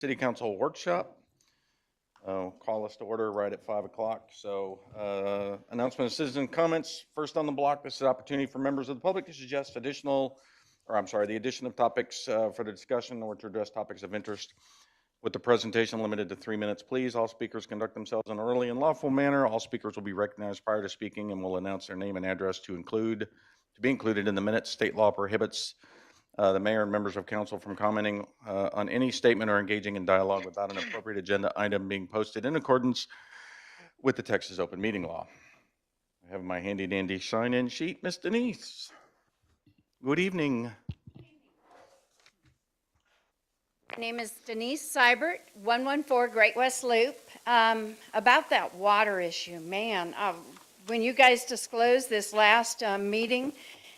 City Council workshop. Call us to order right at 5 o'clock. So announcement of citizen comments. First on the block, this is an opportunity for members of the public to suggest the addition of topics for the discussion or to address topics of interest. With the presentation limited to 3 minutes, please. All speakers conduct themselves in an orderly and lawful manner. All speakers will be recognized prior to speaking and will announce their name and address to be included in the minutes. State law prohibits the mayor and members of council from commenting on any statement or engaging in dialogue without an appropriate agenda item being posted in accordance with the Texas open meeting law. I have my handy dandy sign-in sheet. Miss Denise, good evening. My name is Denise Seibert, 114 Great West Loop. About that water issue, man, when you guys disclosed this last meeting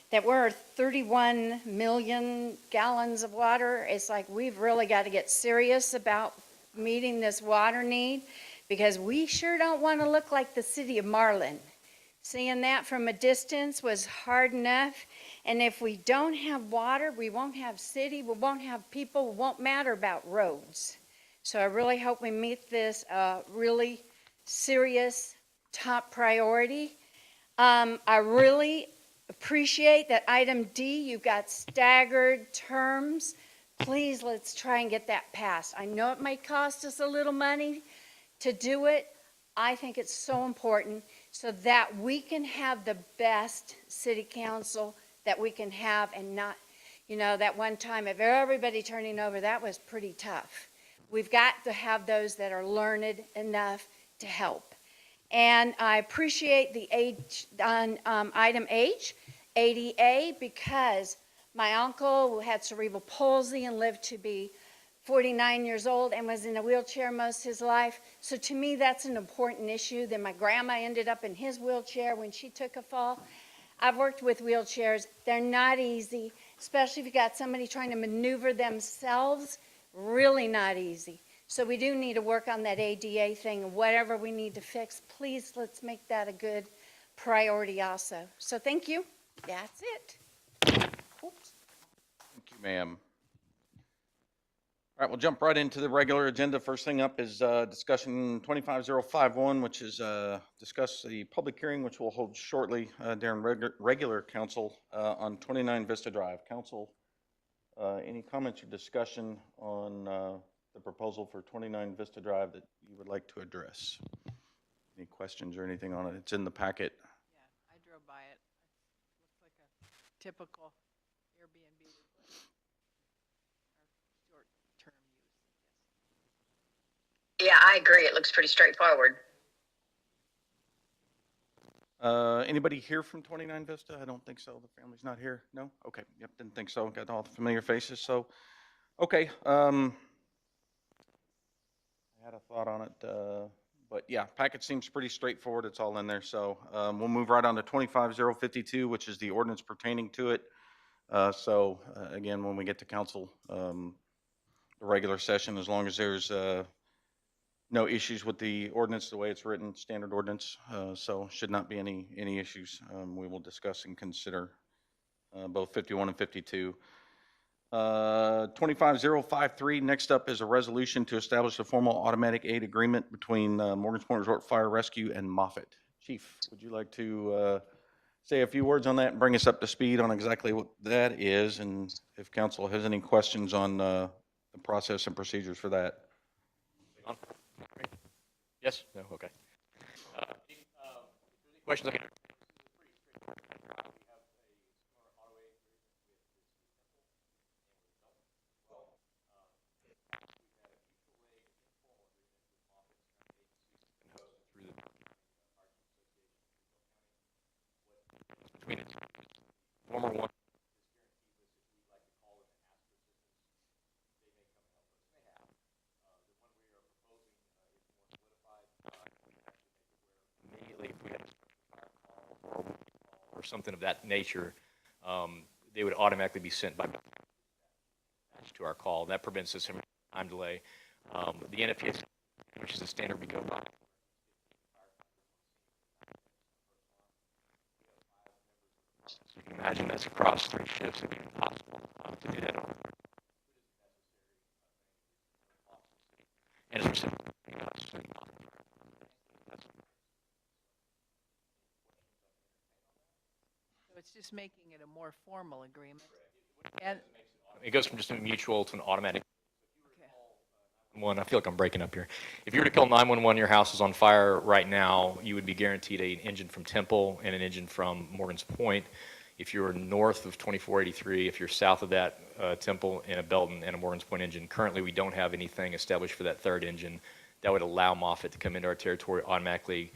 that we're 31 million gallons of water, it's like we've really got to get serious about meeting this water need because we sure don't want to look like the city of Marlin. Seeing that from a distance was hard enough. And if we don't have water, we won't have city, we won't have people, it won't matter about roads. So I really hope we meet this really serious top priority. I really appreciate that item D, you've got staggered terms. Please, let's try and get that passed. I know it might cost us a little money to do it. I think it's so important so that we can have the best city council that we can have and not, that one time of everybody turning over, that was pretty tough. We've got to have those that are learned enough to help. And I appreciate the H on item H, ADA, because my uncle who had cerebral palsy and lived to be 49 years old and was in a wheelchair most of his life. So to me, that's an important issue. Then my grandma ended up in his wheelchair when she took a fall. I've worked with wheelchairs. They're not easy, especially if you got somebody trying to maneuver themselves, really not easy. So we do need to work on that ADA thing and whatever we need to fix, please let's make that a good priority also. So thank you. That's it. Oops. Thank you, ma'am. All right, we'll jump right into the regular agenda. First thing up is discussion 25051, which is discuss the public hearing, which we'll hold shortly during regular council on 29 Vista Drive. Council, any comments or discussion on the proposal for 29 Vista Drive that you would like to address? Any questions or anything on it? It's in the packet. Yeah, I drove by it. It looks like a typical Airbnb or short-term use, I guess. Yeah, I agree. It looks pretty straightforward. Anybody here from 29 Vista? I don't think so. The family's not here. No? Okay. Yep. Didn't think so. Got all the familiar faces. So, okay. I had a thought on it, but yeah, packet seems pretty straightforward. It's all in there. So we'll move right on to 25052, which is the ordinance pertaining to it. Again, when we get to council, the regular session, as long as there's no issues with the ordinance, the way it's written, standard ordinance, so should not be any issues. We will discuss and consider both 51 and 52. 25053, next up is a resolution to establish a formal automatic aid agreement between Morgan's Point Resort Fire Rescue and Moffett. Chief, would you like to say a few words on that and bring us up to speed on exactly what that is, and if council has any questions on the process and procedures for that? Yes? No? Okay. Questions? Okay. Between its former one. Immediately, if we had or something of that nature, they would automatically be sent by to our call. That prevents us from time delay. The NFPA, which is the standard we go by. So you can imagine that's across 3 shifts. It'd be impossible to do that over. And it's reciprocal. So it's just making it a more formal agreement. And, It goes from just a mutual to an automatic okay, one. I feel like I'm breaking up here. If you were to call 911, your house is on fire right now, you would be guaranteed an engine from Temple and an engine from Morgan's Point. If you're north of 2483, if you're south of that, Temple and a Belton and a Morgan's Point engine, currently we don't have anything established for that third engine that would allow Moffett to come into our territory automatically.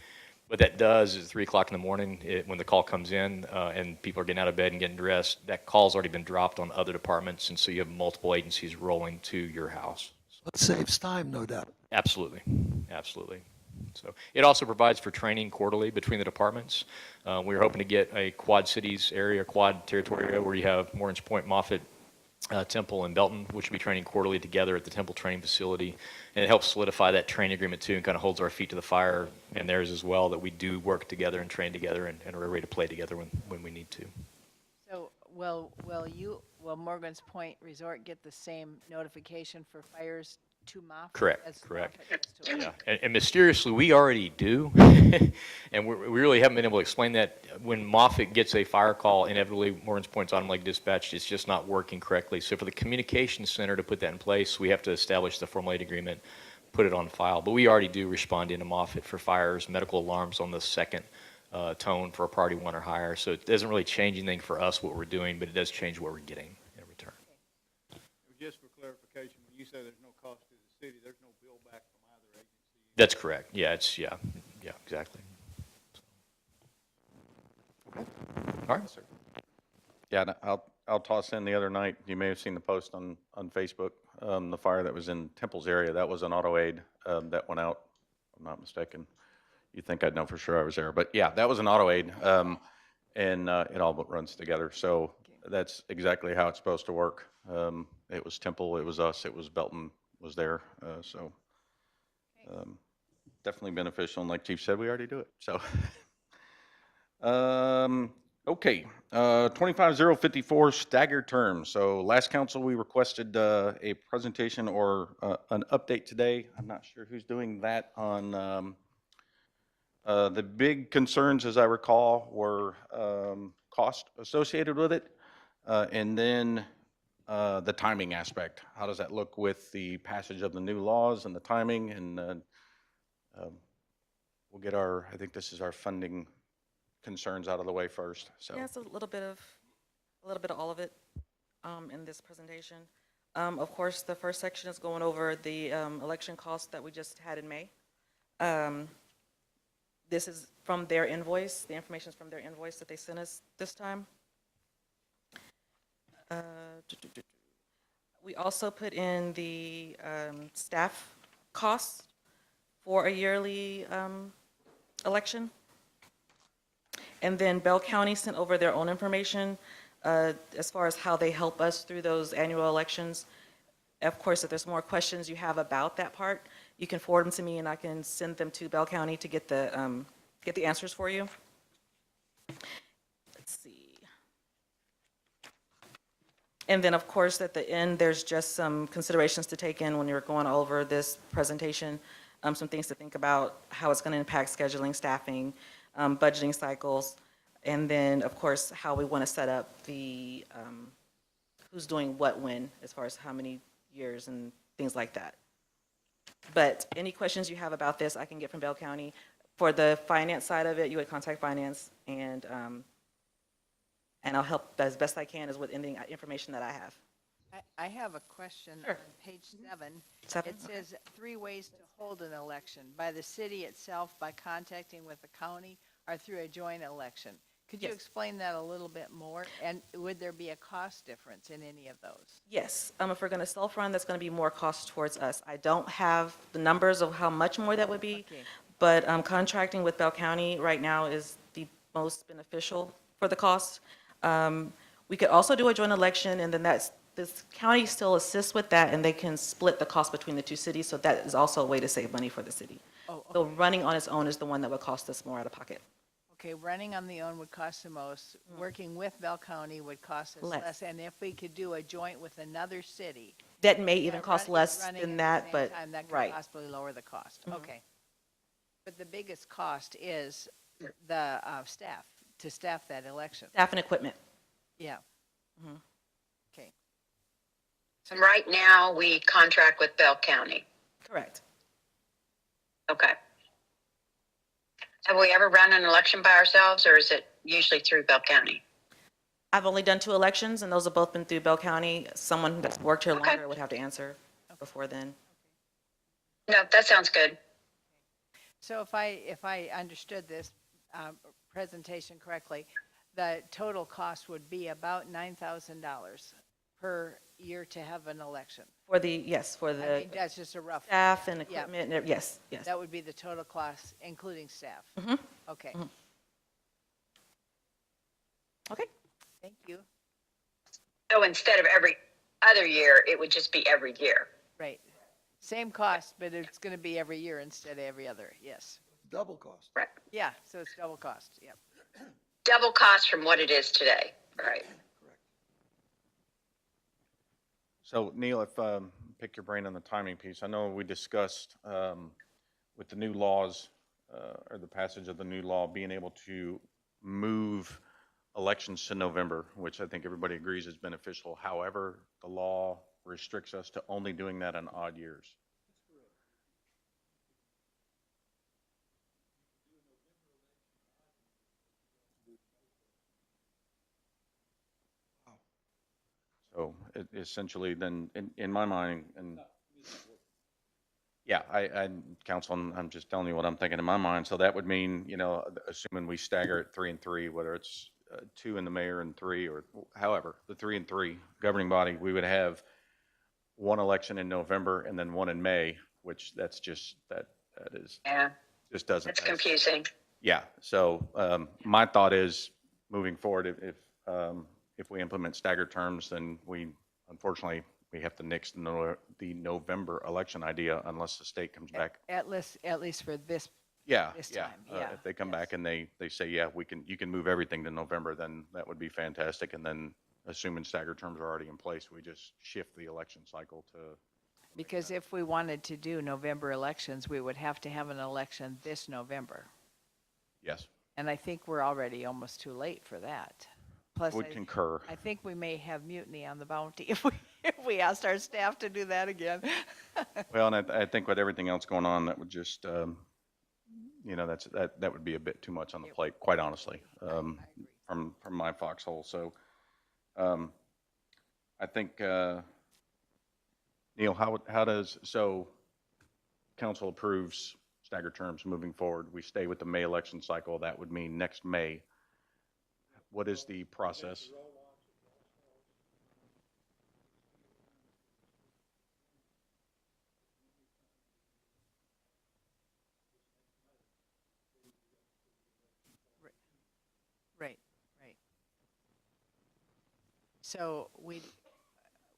What that does is 3 o'clock in the morning, when the call comes in and people are getting out of bed and getting dressed, that call's already been dropped on other departments, and so you have multiple agencies rolling to your house. It saves time, no doubt. Absolutely, absolutely. So it also provides for training quarterly between the departments. We're hoping to get a Quad Cities area, Quad Territory area, where you have Morgan's Point, Moffett, Temple, and Belton, which will be training quarterly together at the Temple Training Facility. And it helps solidify that training agreement too, and kind of holds our feet to the fire and theirs as well, that we do work together and train together and are ready to play together when we need to. so will Morgan's Point Resort get the same notification for fires to Moffett? Correct, as correct. Moffett does to us? Yeah, and mysteriously, we already do. And we really haven't been able to explain that. When Moffett gets a fire call, inevitably Morgan's Point's automatic dispatch is just not working correctly. So for the communications center to put that in place, we have to establish the formulated agreement, put it on file. But we already do respond into Moffett for fires, medical alarms on the second tone for a priority 1 or higher. So it doesn't really change anything for us what we're doing, but it does change what we're getting in return. Just for clarification, when you say there's no cost to the city, there's no bill back from either agency? That's correct. Yeah, yeah, exactly. Okay. All right, sir. Yeah, and I'll toss in the other night, you may have seen the post on Facebook, the fire that was in Temple's area, that was an auto aid, that went out, if I'm not mistaken. You'd think I'd know for sure I was there, but yeah, that was an auto aid, and it all but runs together. So that's exactly how it's supposed to work. It was Temple, it was us, it was Belton was there, so definitely beneficial. And like Chief said, we already do it. So, okay, 25054 staggered terms. So last council, we requested a presentation or an update today. I'm not sure who's doing that on the big concerns, as I recall, were cost associated with it, and then the timing aspect. How does that look with the passage of the new laws and the timing? And we'll get our, I think this is our funding concerns out of the way first. So Yeah, it's a little bit of all of it in this presentation. Of course, the first section is going over the election costs that we just had in May. This is from their invoice. The information is from their invoice that they sent us this time. We also put in the staff costs for a yearly election. And then Bell County sent over their own information as far as how they help us through those annual elections. Of course, if there's more questions you have about that part, you can forward them to me and I can send them to Bell County to get the answers for you. Let's see. And then, of course, at the end, there's just some considerations to take in when you're going over this presentation, some things to think about, how it's going to impact scheduling, staffing, budgeting cycles, and then, of course, how we want to set up the, who's doing what when, as far as how many years and things like that. But any questions you have about this, I can get from Bell County. For the finance side of it, you would contact finance, and I'll help as best I can is with any information that I have. I have a question on Sure. page 7. Seven? It says 3 ways to hold an election: by the city itself, by contacting with the county, or through a joint election. Could you Yes. explain that a little bit more? And would there be a cost difference in any of those? Yes, if we're going to self-run, that's going to be more cost towards us. I don't have the numbers of how much more that would be, Okay. but contracting with Bell County right now is the most beneficial for the cost. We could also do a joint election, and then this county still assists with that, and they can split the cost between the two cities, so that is also a way to save money for the city. Oh, So running on its own is the one that would cost us more out of pocket. Okay, running on the own would cost the most. Working with Bell County would cost us Less. less. And if we could do a joint with another city, That may even Yeah, cost run- less running than at the that, same but, time, that could right. possibly lower the cost. Okay. But the biggest cost is the staff, to staff that election. Staff and equipment, Yeah. Okay. And right now, we contract with Bell County. correct. Okay. Have we ever run an election by ourselves, or is it usually through Bell County? I've only done 2 elections, and those have both been through Bell County. Someone that's worked here Okay. longer would have to answer before then. No, that sounds good. So if I understood this presentation correctly, the total cost would be about $9,000 per year to have an election. For the, yes, for I the mean, that's just a rough, staff and Yeah. equipment, and yes, yes. that would be the total cost, including staff. Okay, Okay, thank you. So instead of every other year, it would just be every year. Right. Same cost, but it's going to be every year instead of every other, yes. Double cost. Right. Yeah, so it's double cost, yep. Double cost from what it is today. Right. So Neil, if, pick your brain on the timing piece. I know we discussed, with the new laws, or the passage of the new law, being able to move elections to November, which I think everybody agrees is beneficial. However, the law restricts us to only doing that on odd years. So essentially then, in my mind, and yeah, counsel, I'm just telling you what I'm thinking in my mind. So that would mean, assuming we stagger it 3 and 3, whether it's 2 in the mayor and 3, or however, the 3 and 3 governing body, we would have one election in November and then one in May, which that's just, that is, Yeah, just doesn't. that's confusing. Yeah, so my thought is, moving forward, if we implement staggered terms, then unfortunately, we have to nix the November election idea unless the state comes back. At least for this, Yeah, this yeah. time, yeah, If they come yes. back and they say, yeah, you can move everything to November, then that would be fantastic. And then, assuming staggered terms are already in place, we just shift the election cycle to, because if we wanted to do November elections, we would have to have an election this November. yes, And I think we're already almost too late for that. Plus, would concur. I think we may have mutiny on the bounty if we asked our staff to do that again. Well, and I think with everything else going on, that would just, that would be a bit too much on the plate, quite honestly, from my foxhole. So, I think, Neil, so council approves staggered terms moving forward. We stay with the May election cycle. That would mean next May. What is the process? Right, right. So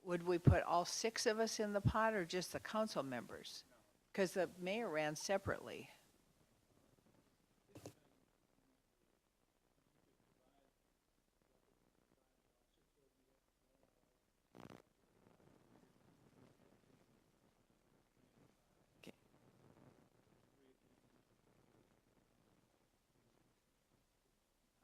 would we put all 6 of us in the pot or just the council members? Because the mayor ran separately. Okay.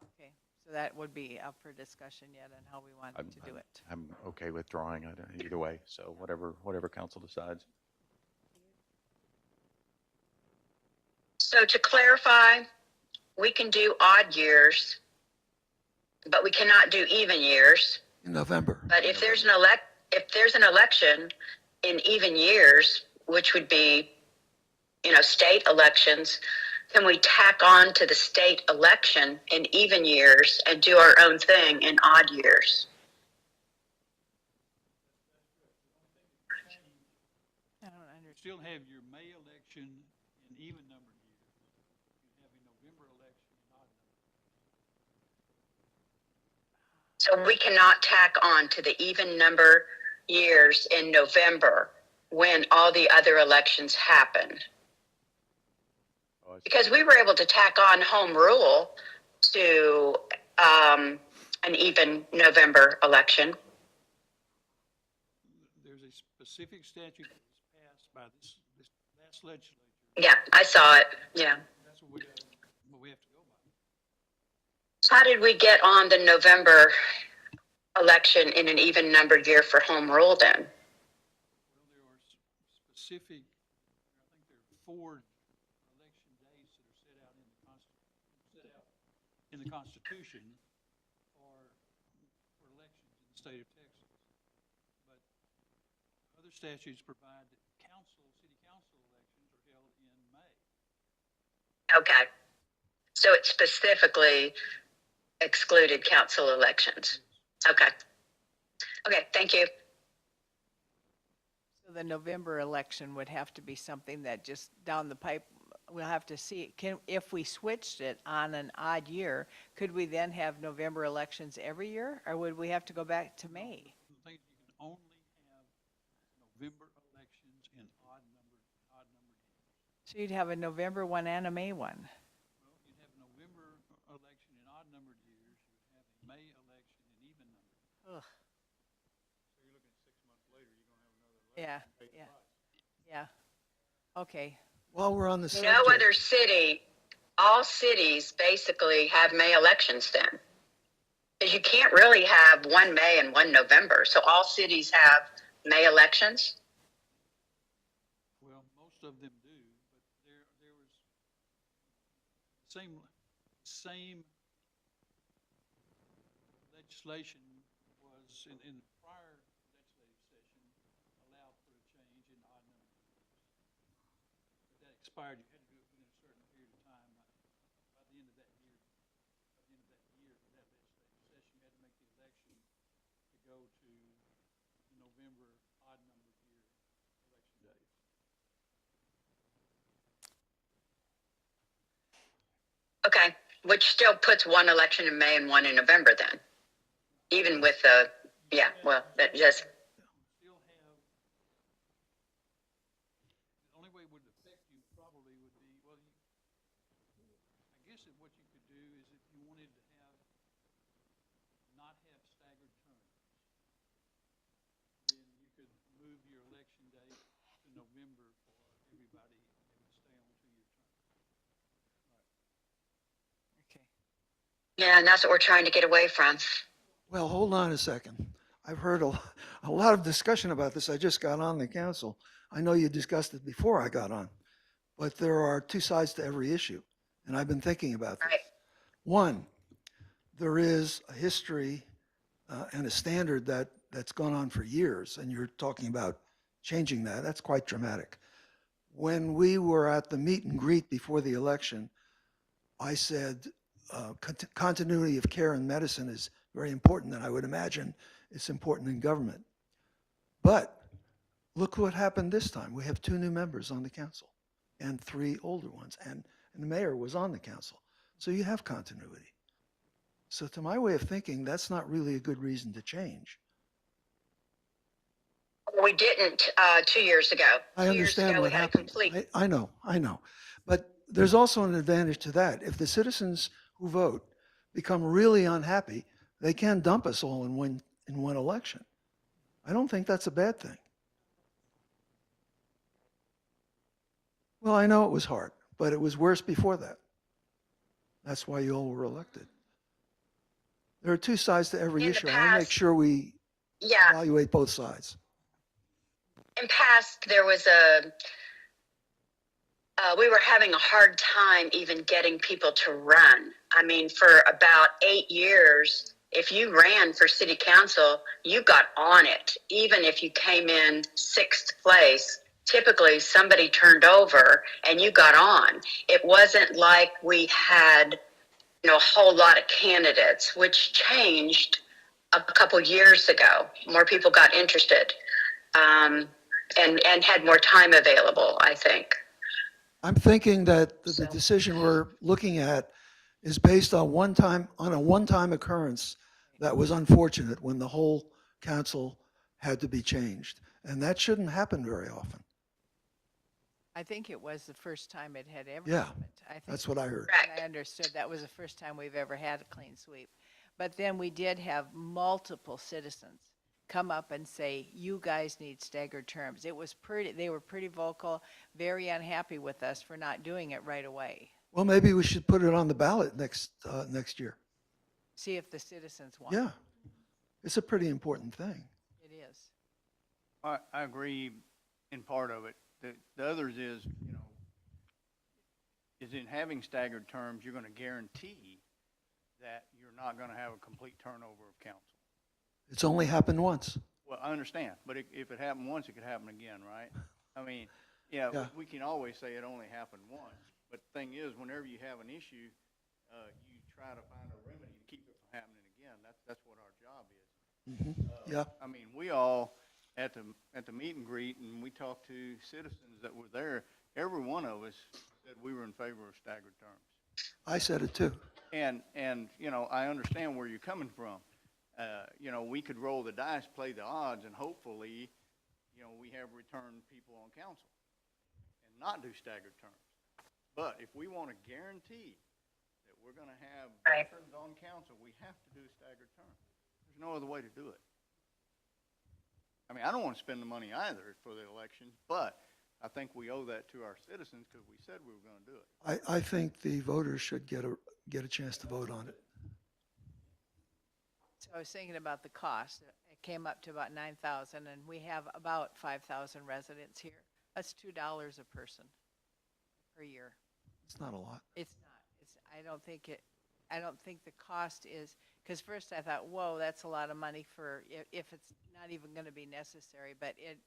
Okay, so that would be up for discussion yet on how we wanted to do it. I'm okay with drawing it either way. So whatever council decides. So to clarify, we can do odd years, but we cannot do even years. In November. But if there's an election in even years, which would be, state elections, can we tack on to the state election in even years and do our own thing in odd years? I don't understand. Still have your May election in even numbered years. You have a November election in odd numbered. So we cannot tack on to the even number years in November when all the other elections happen. Because we were able to tack on home rule to an even November election. There's a specific statute that was passed by this last legislature. Yeah, I saw it. Yeah. That's what we have to go by. How did we get on the November election in an even numbered year for home rule then? Well, there are specific, I think there are 4 election dates that are set out in the Constitution for elections in the state of Texas. But other statutes provide that city council elections are held in May. Okay. So it specifically excluded council elections. Okay. Okay, thank you. So the November election would have to be something that just down the pipe, we'll have to see. If we switched it on an odd year, could we then have November elections every year? Or would we have to go back to May? I think you can only have November elections in odd-numbered years. So you'd have a November one and a May one. Well, you'd have November election in odd-numbered years, you would have a May election in even-numbered. Ugh. So you're looking at 6 months later, you're gonna have another Yeah, election. Pay the yeah. price. Yeah. Okay. While we're on the subject. No other city, all cities basically have May elections then. Because you can't really have one May and one November. So all cities have May elections? Well, most of them do, but there was same legislation was in the prior legislative session allowed for a change in odd-numbered years. But that expired, you had to do it within a certain period of time. By the end of that year, for that legislative session, you had to make the election to go to the November odd-numbered year election date. Okay, which still puts one election in May and one in November then. Even with the, yeah, well, that just, Still have, the only way it would affect you probably would be, well, I guess that what you could do is if you wanted to not have staggered terms, then you could move your election date to November for everybody and they would stay on 2-year terms. Okay. yeah, and that's what we're trying to get away from. Well, hold on a second. I've heard a lot of discussion about this. I just got on the council. I know you discussed it before I got on, but there are 2 sides to every issue, and I've been thinking about this. Right. One, there is a history and a standard that's gone on for years, and you're talking about changing that. That's quite dramatic. When we were at the meet and greet before the election, I said continuity of care in medicine is very important, and I would imagine it's important in government. But look what happened this time. We have 2 new members on the council and 3 older ones, and the mayor was on the council. So you have continuity. So to my way of thinking, that's not really a good reason to change. We didn't 2 years ago. I 2 years understand ago, what we had a happened. complete. I know. But there's also an advantage to that. If the citizens who vote become really unhappy, they can dump us all in one election. I don't think that's a bad thing. Well, I know it was hard, but it was worse before that. That's why you all were elected. There are 2 sides to every In the issue. I want to make past- sure we Yeah, evaluate both sides. in past, there was we were having a hard time even getting people to run. I mean, for about 8 years, if you ran for city council, you got on it. Even if you came in 6th place, typically somebody turned over and you got on. It wasn't like we had, a whole lot of candidates, which changed a couple years ago. More people got interested and had more time available, I think. I'm thinking that the decision we're looking at is based on a one-time occurrence that was unfortunate when the whole council had to be changed. And that shouldn't happen very often. I think it was the first time it had ever Yeah, happened. I think That's what I heard. Correct. I understood that was the first time we've ever had a clean sweep. But then we did have multiple citizens come up and say, you guys need staggered terms. It was pretty, they were pretty vocal, very unhappy with us for not doing it right away. Well, maybe we should put it on the ballot next year. See if the citizens want. Yeah. It's a pretty important thing. It is. I agree in part of it. The others is, is in having staggered terms, you're gonna guarantee that you're not gonna have a complete turnover of council. It's only happened once. Well, I understand, but if it happened once, it could happen again, right? I mean, yeah, Yeah. we can always say it only happened once, but the thing is, whenever you have an issue, you try to find a remedy to keep it from happening again. That's what our job is. Yeah. I mean, we all, at the meet and greet, and we talked to citizens that were there, every one of us said we were in favor of staggered terms. I said it too. And, I understand where you're coming from. We could roll the dice, play the odds, and hopefully, we have returned people on council and not do staggered terms. But if we want to guarantee that we're going to have Right. veterans on council, we have to do a staggered term. There's no other way to do it. I mean, I don't want to spend the money either for the elections, but I think we owe that to our citizens because we said we were going to do it. I think the voters should get a chance to vote on it. So I was thinking about the cost. It came up to about 9,000, and we have about 5,000 residents here. That's $2 a person per year. It's not a lot. It's not. I don't think the cost is, because first I thought, whoa, that's a lot of money for, if it's not even going to be necessary, but it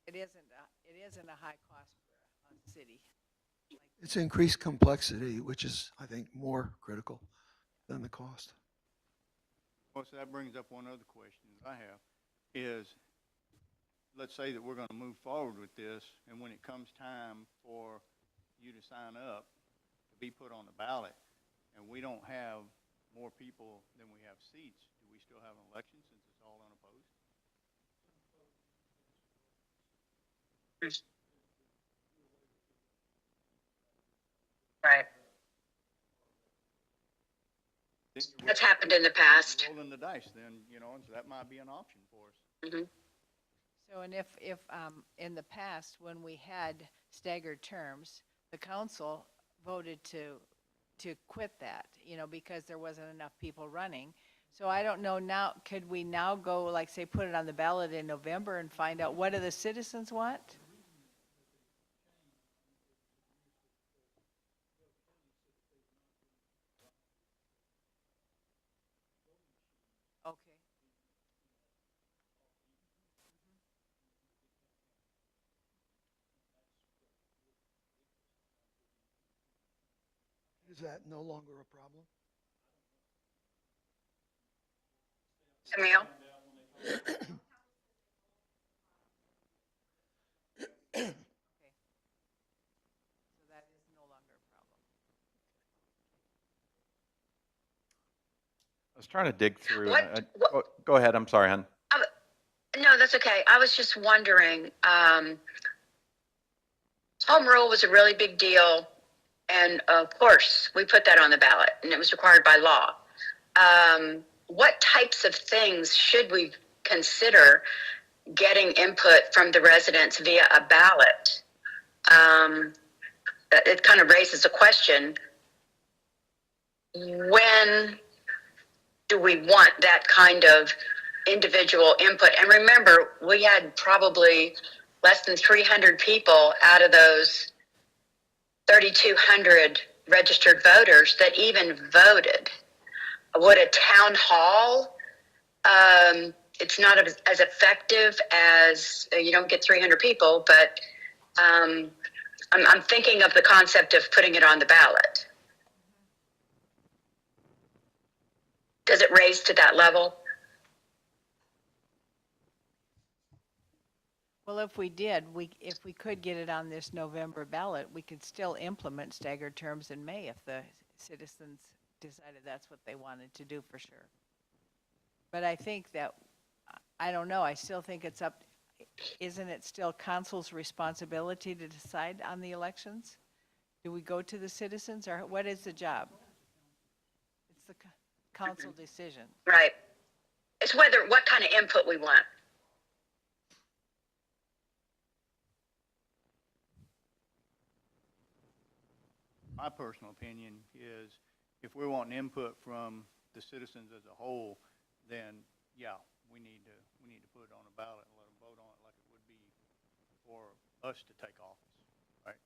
isn't a high cost for a city. It's increased complexity, which is, I think, more critical than the cost. Well, so that brings up one other question that I have, is, let's say that we're gonna move forward with this, and when it comes time for you to sign up to be put on the ballot, and we don't have more people than we have seats, do we still have an election since it's all unopposed? Right. Then you're That's happened in the past. rolling the dice then, and so that might be an option for us. Mhm. So, and if in the past, when we had staggered terms, the council voted to quit that, because there wasn't enough people running. So I don't know now, could we now go, like, say, put it on the ballot in November and find out what do the citizens want? Okay. Is that no longer a problem? Camille? So that is no longer a problem. I was trying to dig through. What- Go ahead. I'm sorry, hon. No, that's okay. I was just wondering, home rule was a really big deal. And of course, we put that on the ballot and it was required by law. What types of things should we consider getting input from the residents via a ballot? It kind of raises a question. When do we want that kind of individual input? And remember, we had probably less than 300 people out of those 3,200 registered voters that even voted. Would a town hall, it's not as effective as, you don't get 300 people, but I'm thinking of the concept of putting it on the ballot. Does it raise to that level? Well, if we did, if we could get it on this November ballot, we could still implement staggered terms in May if the citizens decided that's what they wanted to do, for sure. But I think that, I don't know, I still think it's up, isn't it still council's responsibility to decide on the elections? Do we go to the citizens, or what is the job? It's the council decision. Right. It's what kind of input we want. My personal opinion is if we're wanting input from the citizens as a whole, then yeah, we need to put it on a ballot and let them vote on it like it would be for us to take office, right?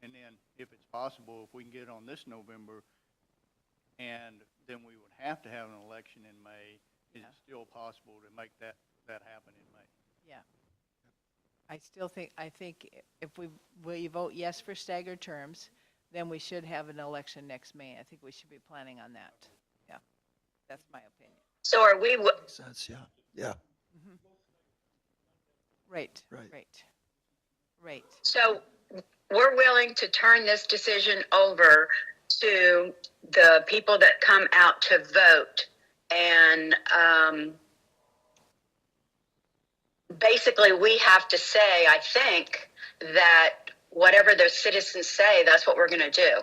And then if it's possible, if we can get it on this November, and then we would have to have an election in May, is it still possible to make that happen in May? Yeah. I think if we vote yes for staggered terms, then we should have an election next May. I think we should be planning on that. Yeah, that's my opinion. So are we, Makes sense, yeah. Yeah, Right, Right. right. so we're willing to turn this decision over to the people that come out to vote, and basically we have to say, I think, that whatever the citizens say, that's what we're going to do.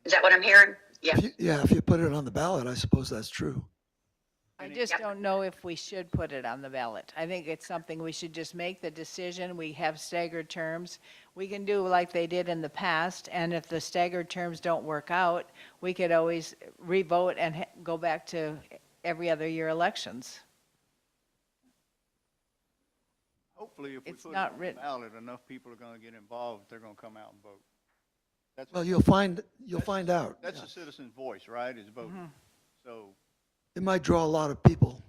Is that what I'm hearing? Yeah. if you put it on the ballot, I suppose that's true. I just don't know if we should put it on the ballot. I think it's something we should just make the decision. We have staggered terms. We can do like they did in the past, and if the staggered terms don't work out, we could always revote and go back to every other year elections. Hopefully, if we It's put it not on the written. ballot, enough people are gonna get involved, they're gonna come out and vote. That's, Well, you'll find out. that's yeah. the citizen's voice, right, is voting. So, It might draw a lot of people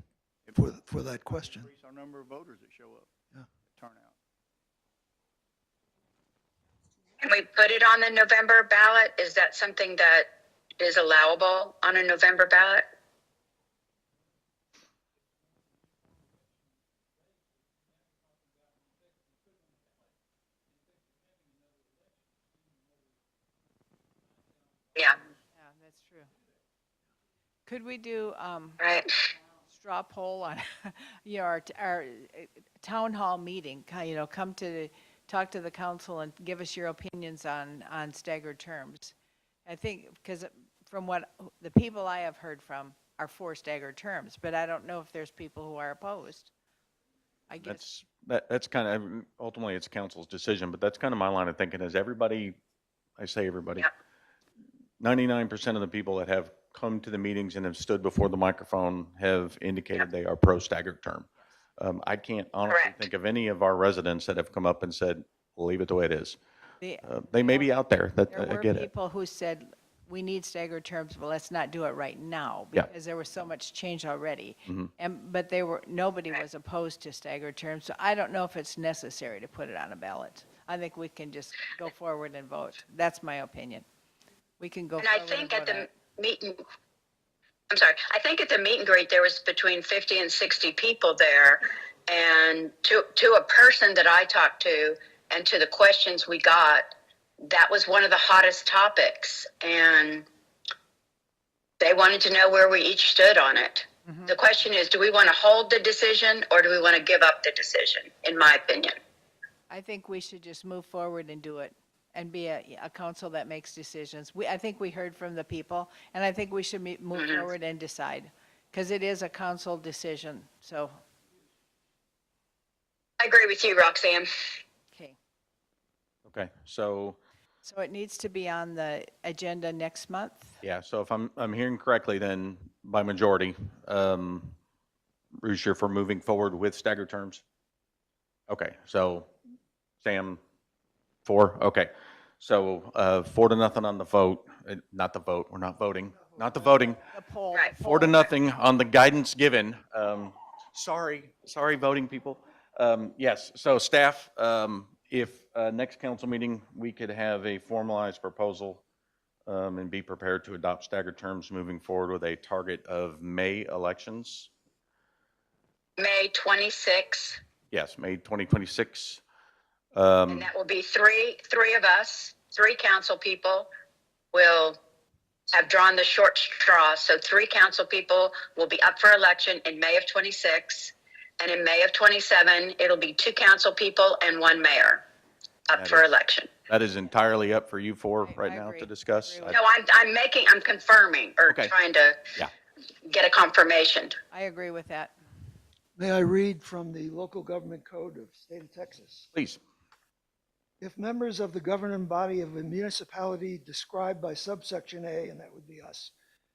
for that question. increase our number of voters that show up. Yeah. Turnout. Can we put it on the November ballot? Is that something that is allowable on a November ballot? Yeah, Yeah, that's true. Could we do, right. straw poll on, our town hall meeting, come talk to the council and give us your opinions on staggered terms. I think, because from what the people I have heard from are for staggered terms, but I don't know if there's people who are opposed. I guess, That's kind of, ultimately it's council's decision, but that's kind of my line of thinking is everybody, I say everybody, Yep. 99% of the people that have come to the meetings and have stood before the microphone have indicated they are pro staggered term. I can't honestly Correct. think of any of our residents that have come up and said, we'll leave it the way it is. the- They may be out there, that, there I were get it. people who said, we need staggered terms, but let's not do it right now, Yeah. because there was so much change already. Mhm. But nobody was opposed to staggered terms, so I don't know if it's necessary to put it on a ballot. I think we can just go forward and vote. That's my opinion. We can go And I forward and think at vote on the it. I think at the meet and greet, there was between 50 and 60 people there. And to a person that I talked to and to the questions we got, that was one of the hottest topics. And they wanted to know where we each stood on it. The question is, do we want to hold the decision or do we want to give up the decision, in my opinion? I think we should just move forward and do it, and be a council that makes decisions. I think we heard from the people, and I think we should move forward and decide, because it is a council decision, so, I agree with you, Roxanne. okay. Okay, so, So it needs to be on the agenda next month? yeah, so if I'm hearing correctly, then by majority, Bruce, you're for moving forward with staggered terms? Okay, so Sam, 4, okay. So 4-0 on the vote, not the vote, we're not voting, not the voting. The poll. Right. the 4-0 on the guidance given. Sorry, voting people. Yes, so staff, if next council meeting, we could have a formalized proposal and be prepared to adopt staggered terms moving forward with a target of May elections. May 26th. Yes, May 2026. And that will be three of us, 3 council people will have drawn the short straw. So 3 council people will be up for election in May of 26. And in May of 27, it'll be 2 council people and 1 mayor up That for is- election. That is entirely up for you 4 I right now agree. to discuss. Agree with No, I'm confirming or Okay. trying to Yeah. get a confirmation. I agree with that. May I read from the local government code of the state of Texas? Please. If members of the governing body of a municipality described by subsection A, and that would be us,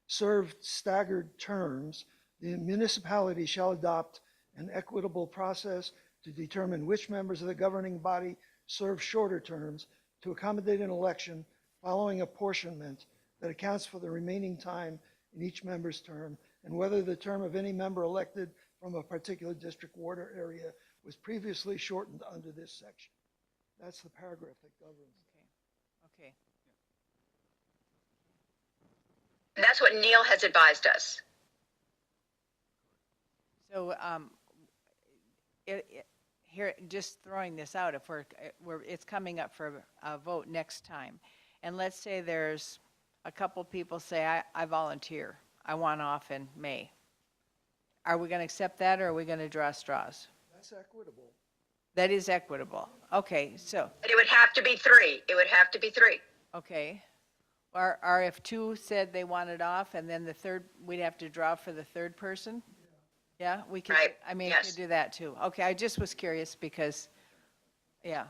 serve staggered terms, the municipality shall adopt an equitable process to determine which members of the governing body serve shorter terms to accommodate an election following apportionment that accounts for the remaining time in each member's term, and whether the term of any member elected from a particular district, ward, or area was previously shortened under this section. That's the paragraph that governs. Okay. That's what Neil has advised us. So, here, just throwing this out, if it's coming up for a vote next time, and let's say there's a couple people say, I volunteer, I want off in May. Are we gonna accept that, or are we gonna draw straws? That's equitable. That is equitable. Okay, so, But it would have to be three. It would have to be three. okay. Or if two said they wanted off, and then the third, we'd have to draw for the third person? Yeah, we could, Right, I mean, yes. could do that too. Okay, I just was curious because, yeah.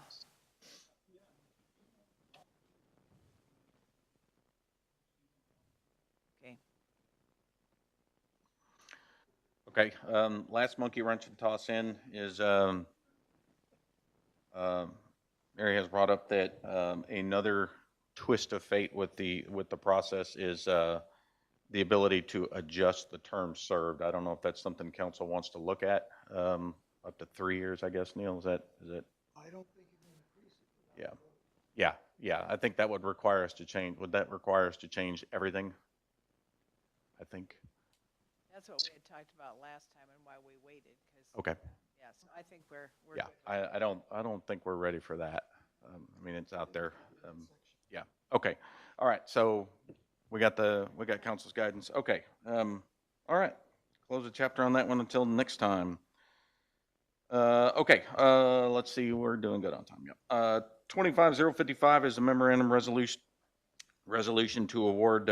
Okay, Okay, last monkey wrench to toss in is, Mary has brought up that, another twist of fate with the process is, the ability to adjust the term served. I don't know if that's something council wants to look at, up to 3 years, I guess, Neil, is that? I don't think you can increase it. Yeah, I think that would require us to change, would that require us to change everything? I think, that's what we had talked about last time and why we waited, because, okay. yeah, so I think we're Yeah, good. I don't think we're ready for that. I mean, it's out there. Yeah, okay. All right, so we got council's guidance. Okay, all right. Close the chapter on that one until next time. Okay, let's see, we're doing good on time, yep. 25055 is a memorandum resolution to award,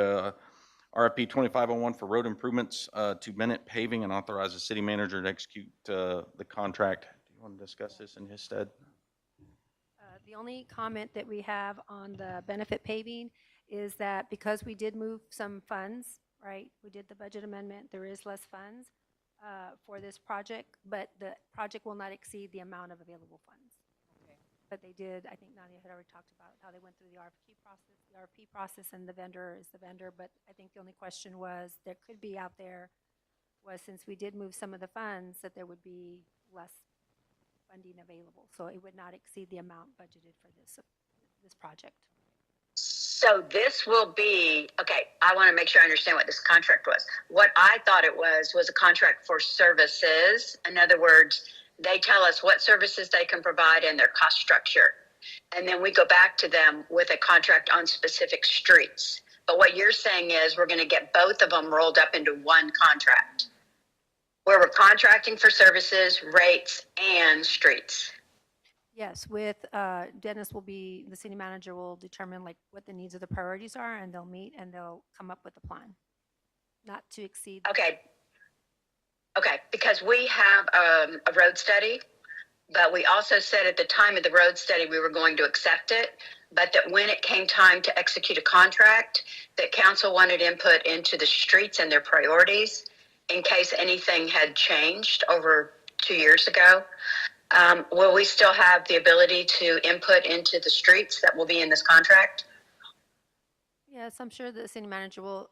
RFP 2501 for road improvements, to Bennett Paving and authorize the city manager to execute, the contract. Do you want to discuss this in his stead? The only comment that we have on the benefit paving is that because we did move some funds, right? We did the budget amendment, there is less funds for this project, but the project will not exceed the amount of available funds. Okay. But they did, I think Nadia had already talked about how they went through the RFP process, and the vendor is the vendor, but I think the only question was, there could be out there, was since we did move some of the funds, that there would be less funding available. So it would not exceed the amount budgeted for this project. So this will be, okay, I want to make sure I understand what this contract was. What I thought it was a contract for services. In other words, they tell us what services they can provide and their cost structure. And then we go back to them with a contract on specific streets. But what you're saying is we're going to get both of them rolled up into one contract, where we're contracting for services, rates, and streets. Yes, with Dennis will be, the city manager will determine like what the needs of the priorities are, and they'll meet and they'll come up with a plan, not to exceed. Okay, because we have a road study, but we also said at the time of the road study, we were going to accept it, but that when it came time to execute a contract, that council wanted input into the streets and their priorities in case anything had changed over 2 years ago. Will we still have the ability to input into the streets that will be in this contract? Yes, I'm sure the city manager will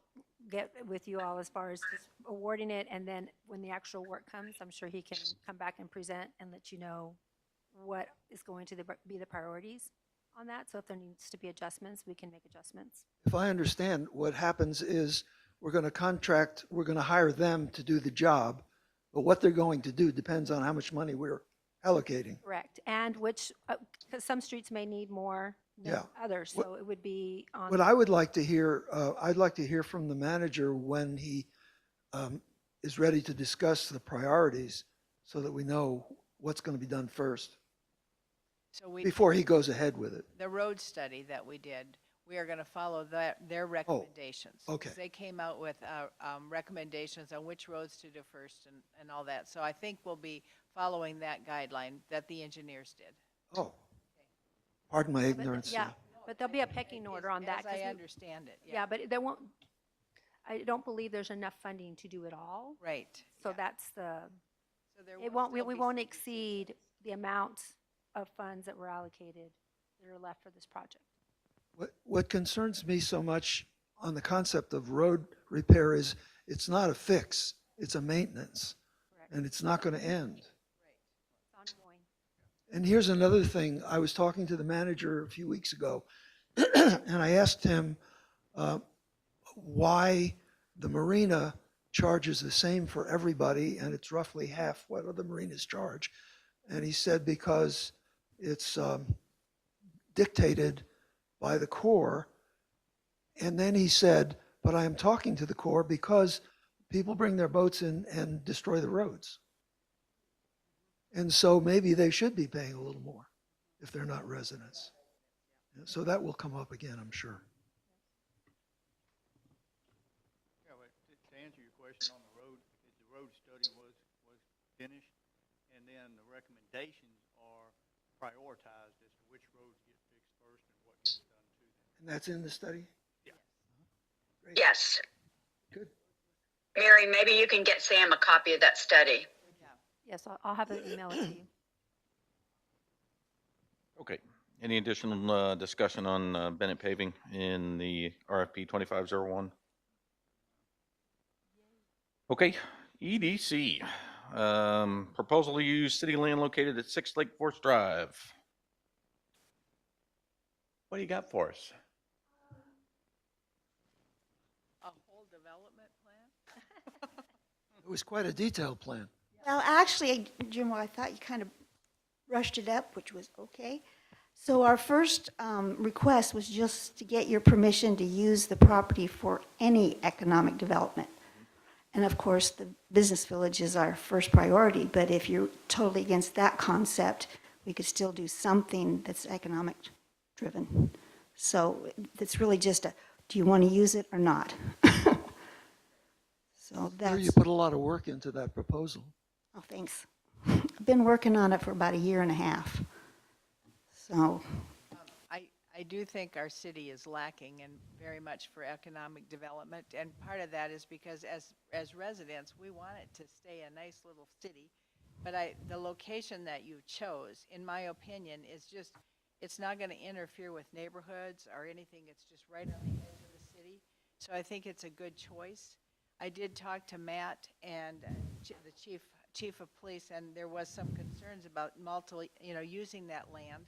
get with you all as far as just awarding it, and then when the actual work comes, I'm sure he can come back and present and let you know what is going to be the priorities on that. So if there needs to be adjustments, we can make adjustments. If I understand, what happens is we're going to hire them to do the job, but what they're going to do depends on how much money we're allocating. Correct. And which, because some streets may need more than Yeah. others, so it would be on. What I would like to hear, I'd like to hear from the manager when he is ready to discuss the priorities so that we know what's going to be done first So we, before he goes ahead with it. the road study that we did, we are going to follow their recommendations. 'Cause okay. They came out with recommendations on which roads to do first and all that. So I think we'll be following that guideline that the engineers did. Oh, pardon my But, ignorance. yeah, but there'll be a pecking order on that. As 'cause I we- understand it, Yeah, but there won't, I don't believe there's enough funding to do it all. Right. So yeah. that's the, So there it will won't, we still we be won't some- exceed the amount of funds that were allocated that are left for this project. What concerns me so much on the concept of road repair is it's not a fix, it's a maintenance. Correct. And it's not going to end. It's ongoing. And here's another thing. I was talking to the manager a few weeks ago, and I asked him why the marina charges the same for everybody, and it's roughly half what other marinas charge. And he said because it's dictated by the Corps. And then he said, but I am talking to the Corps because people bring their boats in and destroy the roads. And so maybe they should be paying a little more if they're not residents. So that will come up again, I'm sure. Yeah, but to answer your question on the road, the road study was finished, and then the recommendations are prioritized as to which roads get fixed first and what gets done to them. And that's in the study? Yes. Good. Mary, maybe you can get Sam a copy of that study. Yes, I'll have an email it to you. Okay. Any additional discussion on Bennett paving in the RFP 2501? Okay, EDC. Proposal to use city land located at 6 Lake Forest Drive. What do you got for us? A whole development plan? It was quite a detailed plan. Well, actually, Jim, I thought you kind of rushed it up, which was okay. So our first request was just to get your permission to use the property for any economic development. And of course, the business village is our first priority, but if you're totally against that concept, we could still do something that's economic driven. So it's really just a, do you want to use it or not? So Sure, that's, you put a lot of work into that proposal. oh, thanks. I've been working on it for about a year and a half. So, I do think our city is lacking and very much for economic development. And part of that is because as residents, we want it to stay a nice little city. But the location that you chose, in my opinion, is just, it's not going to interfere with neighborhoods or anything. It's just right on the edge of the city. So I think it's a good choice. I did talk to Matt and the chief of police, and there was some concerns about using that land.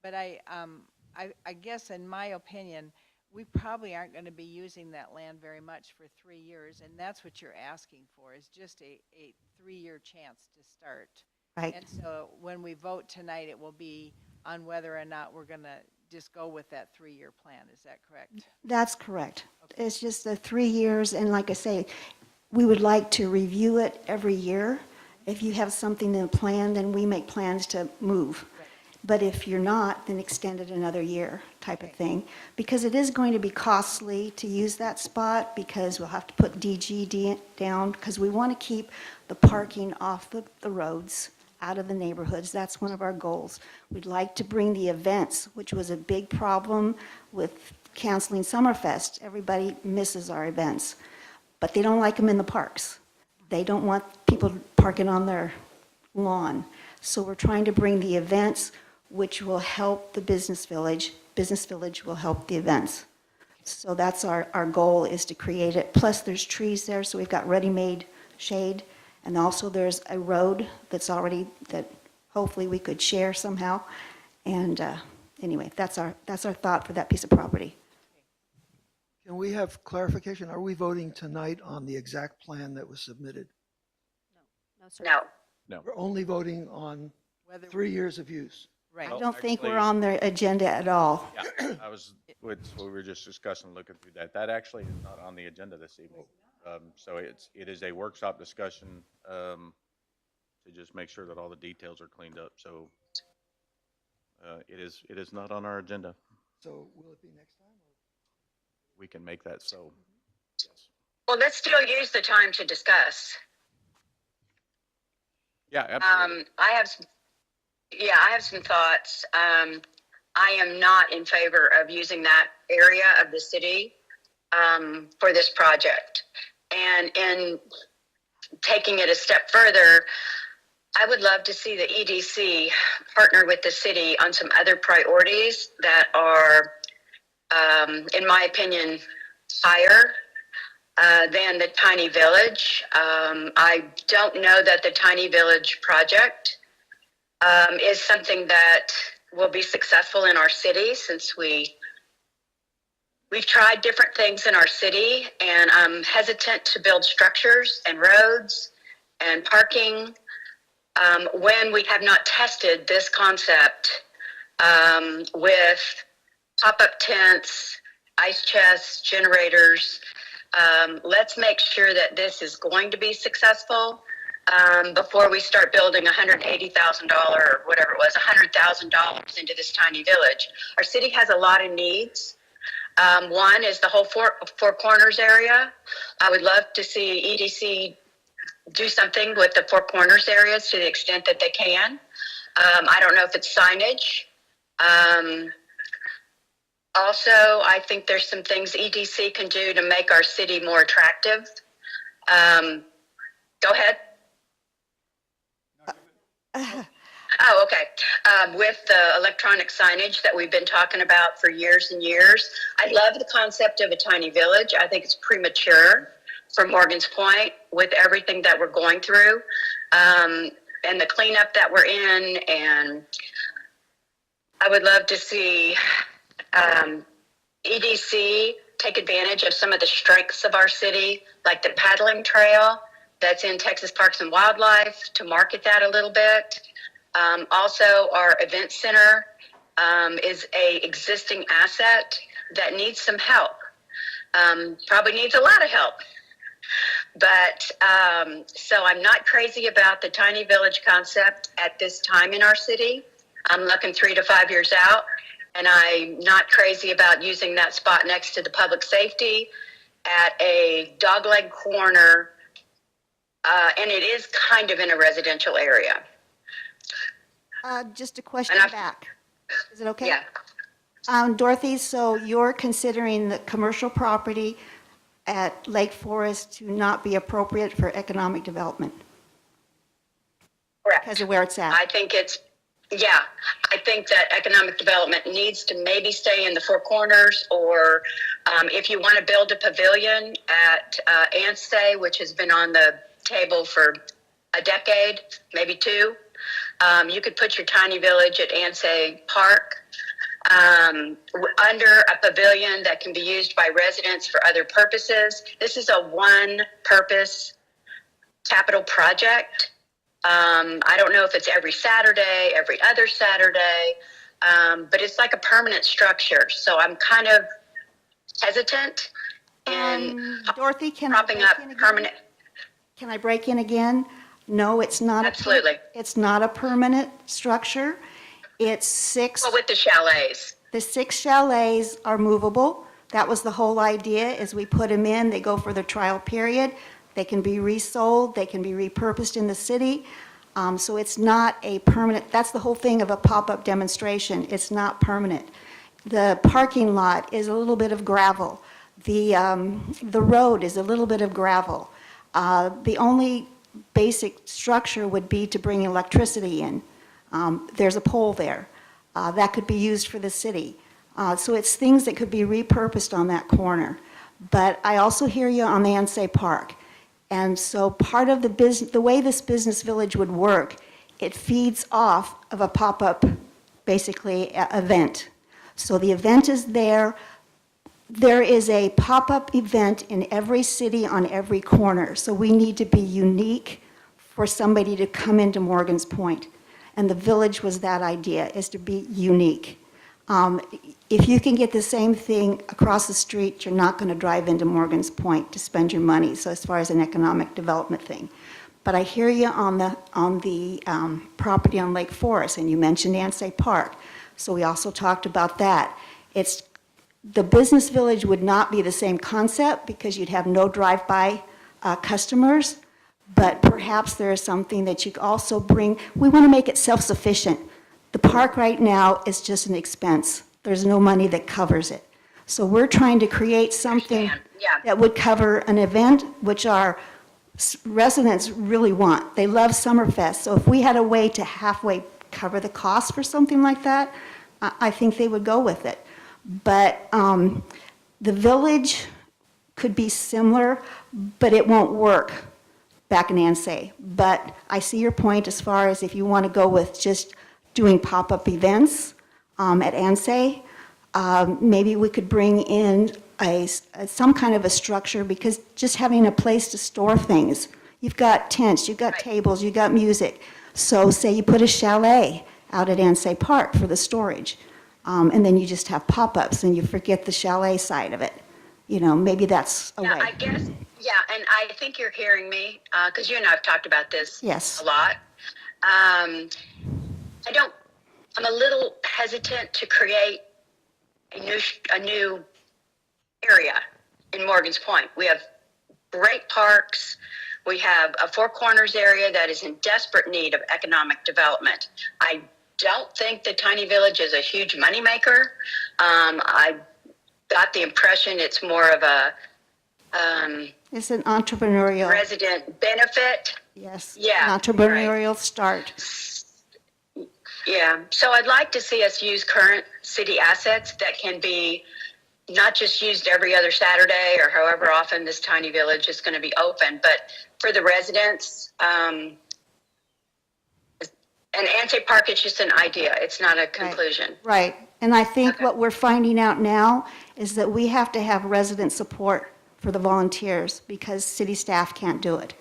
But I guess in my opinion, we probably aren't going to be using that land very much for 3 years, and that's what you're asking for, is just a 3-year chance to start. right. And so when we vote tonight, it will be on whether or not we're going to just go with that 3-year plan. Is that correct? That's correct. It's just the 3 years, and like I say, we would like to review it every year. If you have something in the plan, then we make plans to move. But if you're not, then extend it another year type of thing. Because it is going to be costly to use that spot, because we'll have to put DG down, because we want to keep the parking off the roads, out of the neighborhoods. That's one of our goals. We'd like to bring the events, which was a big problem with canceling Summerfest. Everybody misses our events, but they don't like them in the parks. They don't want people parking on their lawn. So we're trying to bring the events, which will help the business village. Business village will help the events. So that's our goal, is to create it. Plus, there's trees there, so we've got ready-made shade. And also, there's a road that's already, that hopefully we could share somehow. And anyway, that's our thought for that piece of property. Can we have clarification? Are we voting tonight on the exact plan that was submitted? No, sir. No. We're only voting on Whether 3 years of use. Right. I don't think we're actually- on their agenda at all. Yeah, we were just discussing, looking through that. That actually is not on the agenda this evening. So it is a workshop discussion, to just make sure that all the details are cleaned up. So, it is not on our agenda. So will it be next time? we can make that so. Yes. Well, let's still use the time to discuss. Yeah, absolutely. I have some thoughts. I am not in favor of using that area of the city for this project. And in taking it a step further, I would love to see the EDC partner with the city on some other priorities that are, in my opinion, higher than the Tiny Village. I don't know that the Tiny Village project is something that will be successful in our city, since we've tried different things in our city, and I'm hesitant to build structures and roads and parking when we have not tested this concept with pop-up tents, ice chests, generators. Let's make sure that this is going to be successful before we start building $180,000 or whatever it was, $100,000 into this tiny village. Our city has a lot of needs. One is the whole Four Corners area. I would love to see EDC do something with the Four Corners areas to the extent that they can. I don't know if it's signage. Also, I think there's some things EDC can do to make our city more attractive. Go ahead. Oh, okay. With the electronic signage that we've been talking about for years and years, I love the concept of a tiny village. I think it's premature for Morgan's Point with everything that we're going through and the cleanup that we're in. And I would love to see EDC take advantage of some of the strengths of our city, like the paddling trail that's in Texas Parks and Wildlife, to market that a little bit. Also, our event center is a existing asset that needs some help. Probably needs a lot of help. But so I'm not crazy about the tiny village concept at this time in our city. I'm looking 3 to 5 years out, and I'm not crazy about using that spot next to the public safety at a dogleg corner, and it is kind of in a residential area. Just a question And back. Is it okay? Yeah. Dorothy, so you're considering the commercial property at Lake Forest to not be appropriate for economic development Correct. because of where it's at? I think I think that economic development needs to maybe stay in the Four Corners, or if you want to build a pavilion at Ansay, which has been on the table for a decade, maybe 2, you could put your tiny village at Ansay Park under a pavilion that can be used by residents for other purposes. This is a one-purpose capital project. I don't know if it's every Saturday, every other Saturday, but it's like a permanent structure. So I'm kind of hesitant in Dorothy, can propping I up break in again? permanent. Can I break in again? No, it's not. Absolutely. It's not a permanent structure. It's 6. Well, with the chalets. The 6 chalets are movable. That was the whole idea, is we put them in, they go for their trial period, they can be resold, they can be repurposed in the city. So it's not a permanent, that's the whole thing of a pop-up demonstration. It's not permanent. The parking lot is a little bit of gravel. The road is a little bit of gravel. The only basic structure would be to bring electricity in. There's a pole there. That could be used for the city. So it's things that could be repurposed on that corner. But I also hear you on the Ansay Park. And so part of the way this business village would work, it feeds off of a pop-up, basically, event. So the event is there. There is a pop-up event in every city on every corner. So we need to be unique for somebody to come into Morgan's Point. And the village was that idea, is to be unique. If you can get the same thing across the street, you're not going to drive into Morgan's Point to spend your money, so as far as an economic development thing. But I hear you on the property on Lake Forest, and you mentioned Ansay Park. So we also talked about that. It's The business village would not be the same concept because you'd have no drive-by customers, but perhaps there is something that you could also bring. We want to make it self-sufficient. The park right now is just an expense. There's no money that covers it. So we're trying to create something Yeah. that would cover an event which our residents really want. They love Summerfest. So if we had a way to halfway cover the cost for something like that, I think they would go with it. But the village could be similar, but it won't work back in Ansay. But I see your point as far as if you want to go with just doing pop-up events at Ansay, maybe we could bring in some kind of a structure, because just having a place to store things, you've got tents, you've got tables, you've got music. So say you put a chalet out at Ansay Park for the storage, and then you just have pop-ups and you forget the chalet side of it. You know, maybe that's a Yeah, way. I guess, yeah, and I think you're hearing me, because you and I have talked about this Yes. a lot. I'm a little hesitant to create a new area in Morgan's Point. We have great parks. We have a Four Corners area that is in desperate need of economic development. I don't think the tiny village is a huge moneymaker. I got the impression it's more of a It's an entrepreneurial, resident benefit. yes, Yeah, an entrepreneurial start. Yeah, so I'd like to see us use current city assets that can be not just used every other Saturday or however often this tiny village is going to be open, but for the residents. And Ansay Park is just an idea. It's not a conclusion. Right, and I think Okay. what we're finding out now is that we have to have resident support for the volunteers because city staff can't do it.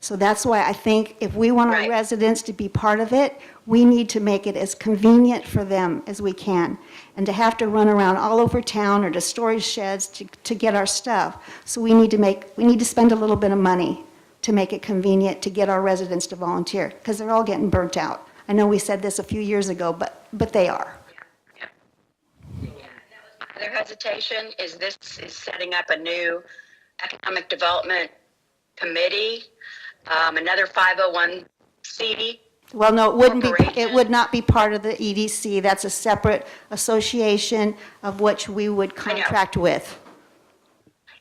So that's why I think if we want our Right. residents to be part of it, we need to make it as convenient for them as we can. And to have to run around all over town or to storage sheds to get our stuff. So we need to spend a little bit of money to make it convenient to get our residents to volunteer, because they're all getting burnt out. I know we said this a few years ago, but they are. Their hesitation is this is setting up a new economic development committee, another 501c. Well, no, it Corporation. would not be part of the EDC. That's a separate association of which we would I know. contract with.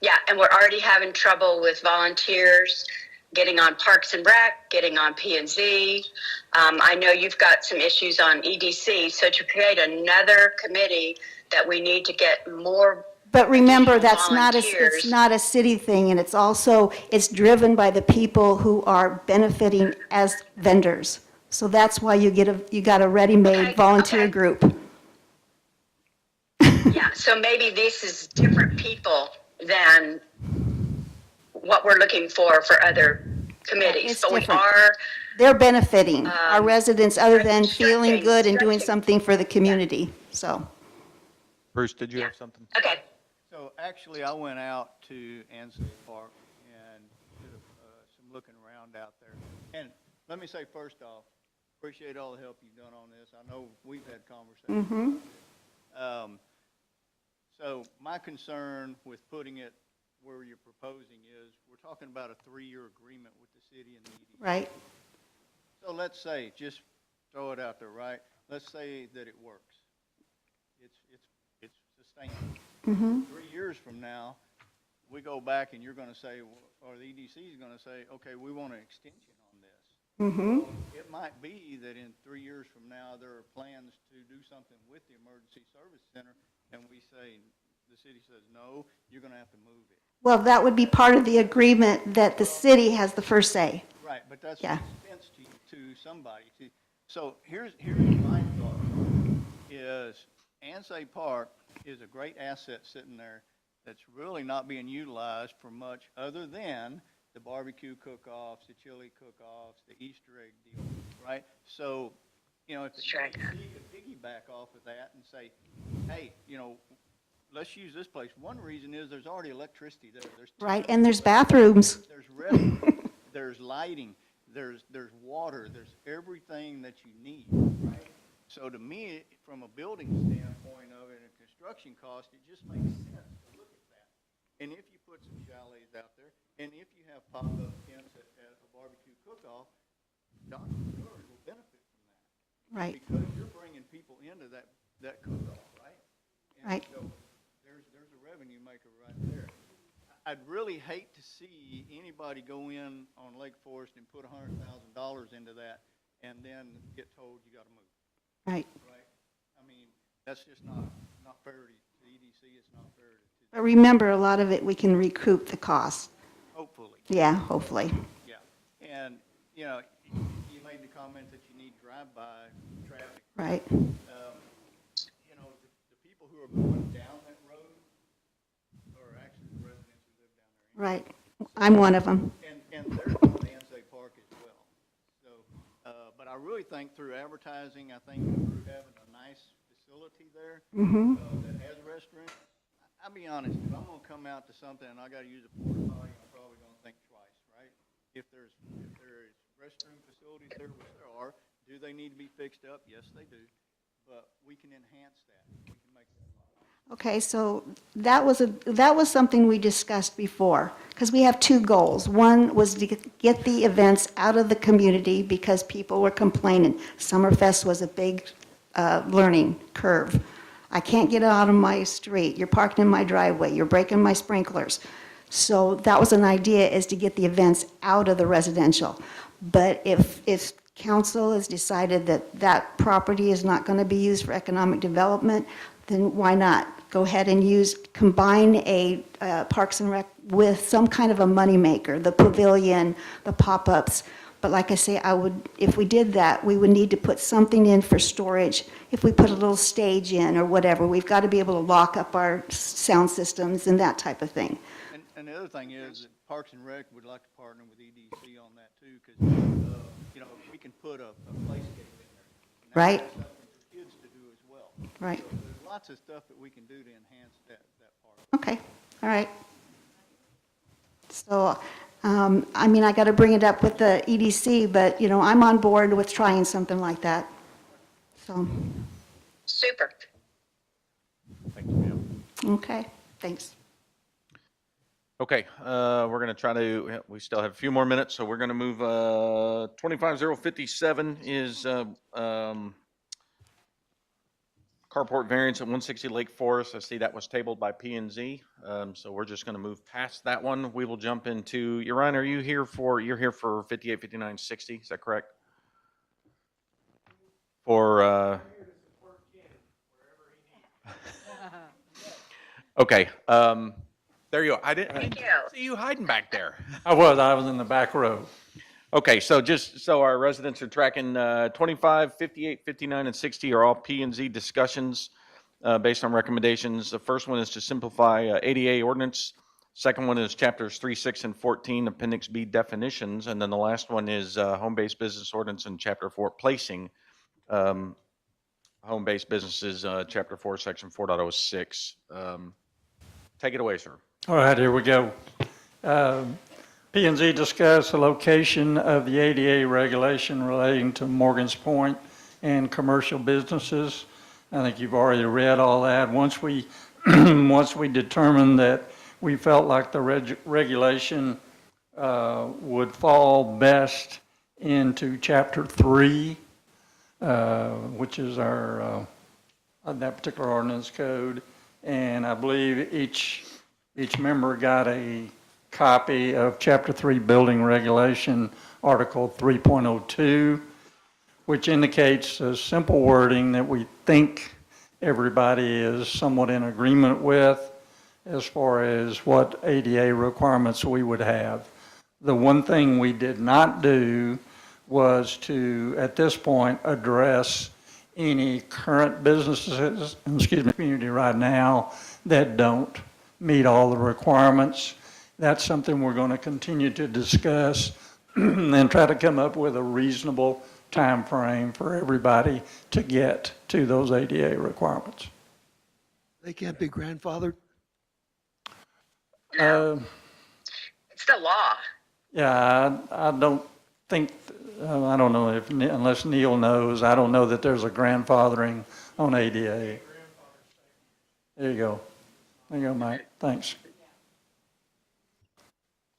Yeah, and we're already having trouble with volunteers getting on Parks and Rec, getting on P&Z. I know you've got some issues on EDC, so to create another committee that we need to get more. But remember, additional that's not it's volunteers. not a city thing, and it's driven by the people who are benefiting as vendors. So that's why you got a ready-made Okay, volunteer okay. group. Yeah, so maybe this is different people than what we're looking for other committees. it's But we different. are, They're benefiting our residents, other than feeling stretching, good and doing stretching. something for the community, so. Bruce, did you have something? okay, So actually, I went out to Ansay Park and did some looking around out there. And let me say, first off, appreciate all the help you've done on this. I know we've had conversations. So my concern with putting it where you're proposing is, we're talking about a 3-year agreement with the city and the EDC. Right, So let's say, just throw it out there, right? Let's say that it works. It's sustainable. 3 years from now, we go back and you're gonna say, or the EDC is gonna say, okay, we want an extension on this. It might be that in 3 years from now, there are plans to do something with the emergency service center, and we say, the city says, no, you're gonna have to move it. well, that would be part of the agreement that the city has the first say. Right, but that's Yeah. an expense to somebody. So here's my thought, is Ansay Park is a great asset sitting there that's really not being utilized for much other than the barbecue cook-offs, the chili cook-offs, the Easter egg deal, right? So, you know, if the right. city could piggyback off of that and say, hey, you know, let's use this place. One reason is there's already electricity there. There's Right, and there's bathrooms. there's restaurant, there's lighting, there's water, there's everything that you need, right? So to me, from a building standpoint of it and construction cost, it just makes sense to look at that. And if you put some chalets out there, and if you have pop-up tents at a barbecue cook-off, entrepreneurs will benefit from that. Right, Because you're bringing people into that cook-off, right? And Right. so there's a revenue maker right there. I'd really hate to see anybody go in on Lake Forest and put $100,000 into that and then get told you gotta move, right. right? I mean, that's just not fair to the EDC, it's not fair to, But remember, a lot of it, we can recoup the cost. hopefully, Yeah, hopefully. yeah. And, you made the comment that you need drive-by traffic. Right, The people who are going down that road are actually the residents who live down there. right. I'm one of them. And they're going to Ansay Park as well. So, but I really think through advertising, I think through having a nice facility there, that has a restaurant, I'll be honest, if I'm gonna come out to something and I gotta use a porta potty, I'm probably gonna think twice, right? If there is restroom facilities there, which there are, do they need to be fixed up? Yes, they do. But we can enhance that. We can make that a lot. Okay, so that was something we discussed before, because we have two goals. One was to get the events out of the community because people were complaining. Summerfest was a big learning curve. I can't get out of my street. You're parking in my driveway. You're breaking my sprinklers. So that was an idea, is to get the events out of the residential. But if council has decided that that property is not going to be used for economic development, then why not? Go ahead and combine a Parks and Rec with some kind of a moneymaker, the pavilion, the pop-ups. But like I say, if we did that, we would need to put something in for storage. If we put a little stage in or whatever, we've got to be able to lock up our sound systems and that type of thing. And the other thing is that Parks and Rec would like to partner with EDC on that too, because, we can put a playscape in there. And Right. that's something for kids to do as well. Right. So there's lots of stuff that we can do to enhance that part. Okay, all right. So, I got to bring it up with the EDC, but, I'm on board with trying something like that. So, Super. Thank you, ma'am. okay, thanks. Okay, we're going to try to, we still have a few more minutes, so we're going to move, 25057 is carport variance at 160 Lake Forest. I see that was tabled by P and Z, so we're just going to move past that one. We will jump into, Ryan, are you here you're here for 58, 59, 60, is that correct? For, okay, there you go. I didn't see you hiding back there. I was in the back row. Okay, so just so our residents are tracking, 25, 58, 59, and 60 are all P and Z discussions based on recommendations. The first one is to simplify ADA ordinance. Second one is chapters 3, 6, and 14, appendix B definitions. And then the last one is home-based business ordinance in chapter 4, placing home-based businesses, chapter 4, section 4.06. Take it away, sir. All right, here we go. P and Z discussed the location of the ADA regulation relating to Morgan's Point and commercial businesses. I think you've already read all that. Once we determined that we felt like the regulation would fall best into Chapter 3, which is our that particular ordinance code, and I believe each member got a copy of Chapter 3 Building Regulation, Article 3.02, which indicates a simple wording that we think everybody is somewhat in agreement with as far as what ADA requirements we would have. The one thing we did not do was to, at this point, address any current businesses, community right now that don't meet all the requirements. That's something we're going to continue to discuss and try to come up with a reasonable time frame for everybody to get to those ADA requirements. They can't be grandfathered? It's the law. Yeah, I don't think, I don't know if, unless Neil knows, I don't know that there's a grandfathering on ADA. There you go. There you go, Mike. Thanks.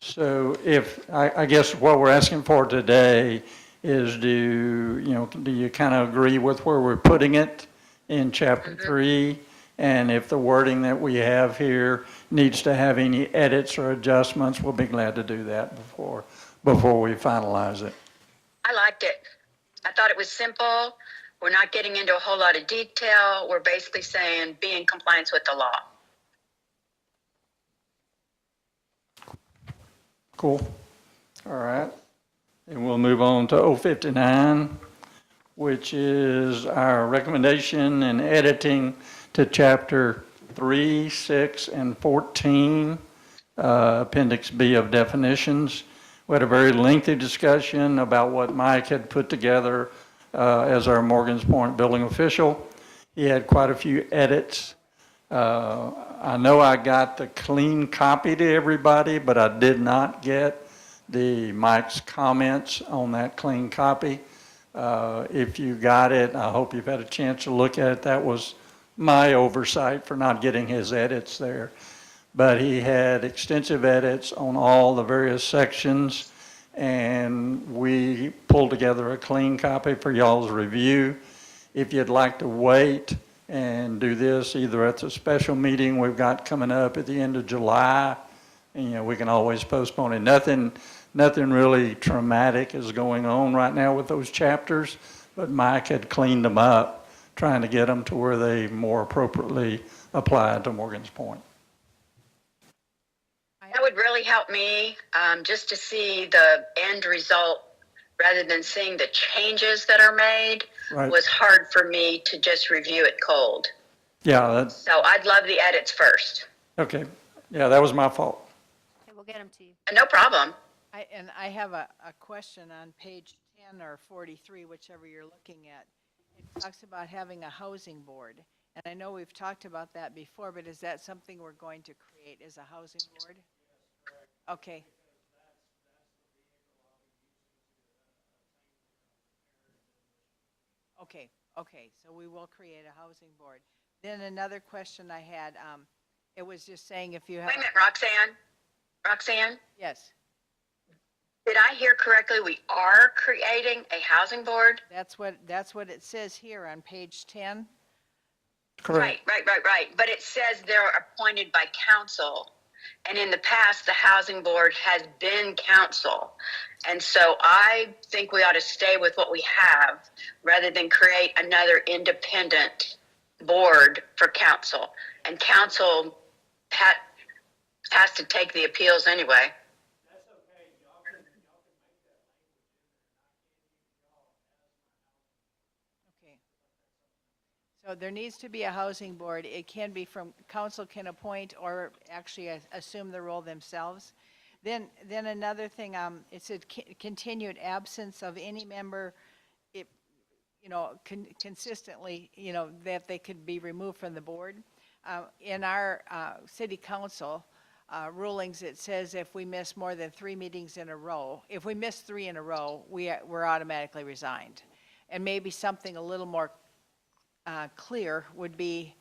So if, I guess what we're asking for today is do you kind of agree with where we're putting it in chapter 3? And if the wording that we have here needs to have any edits or adjustments, we'll be glad to do that before we finalize it. I liked it. I thought it was simple. We're not getting into a whole lot of detail. We're basically saying be in compliance with the law. Cool. All right. And we'll move on to 059, which is our recommendation and editing to chapter 3, 6, and 14, appendix B of definitions. We had a very lengthy discussion about what Mike had put together as our Morgan's Point building official. He had quite a few edits. I know I got the clean copy to everybody, but I did not get the Mike's comments on that clean copy. If you got it, I hope you've had a chance to look at it. That was my oversight for not getting his edits there. But he had extensive edits on all the various sections, and we pulled together a clean copy for y'all's review. If you'd like to wait and do this either at the special meeting we've got coming up at the end of July, and, we can always postpone it. Nothing really traumatic is going on right now with those chapters, but Mike had cleaned them up, trying to get them to where they more appropriately apply to Morgan's Point. That would really help me just to see the end result rather than seeing the changes that are made. Right. Was hard for me to just review it cold. Yeah, So I'd love the edits first. okay. Yeah, that was my fault. Okay, we'll get them to you. No problem. I have a question on page 10 or 43, whichever you're looking at. It talks about having a housing board. And I know we've talked about that before, but is that something we're going to create as a housing board? Okay. Okay, so we will create a housing board. Then another question I had, it was just saying if you have. Wait a minute, Roxanne. Roxanne, Yes, did I hear correctly? We are creating a housing board? that's what it says here on page 10. Correct. Right. But it says they're appointed by council. And in the past, the housing board has been council. And so I think we ought to stay with what we have rather than create another independent board for council. And council has to take the appeals anyway. Okay. So there needs to be a housing board. It can be from, council can appoint or actually assume the role themselves. Then another thing, it said continued absence of any member, consistently, that they could be removed from the board. In our city council rulings, it says if we miss more than 3 meetings in a row, if we miss 3 in a row, we're automatically resigned. And maybe something a little more clear would be,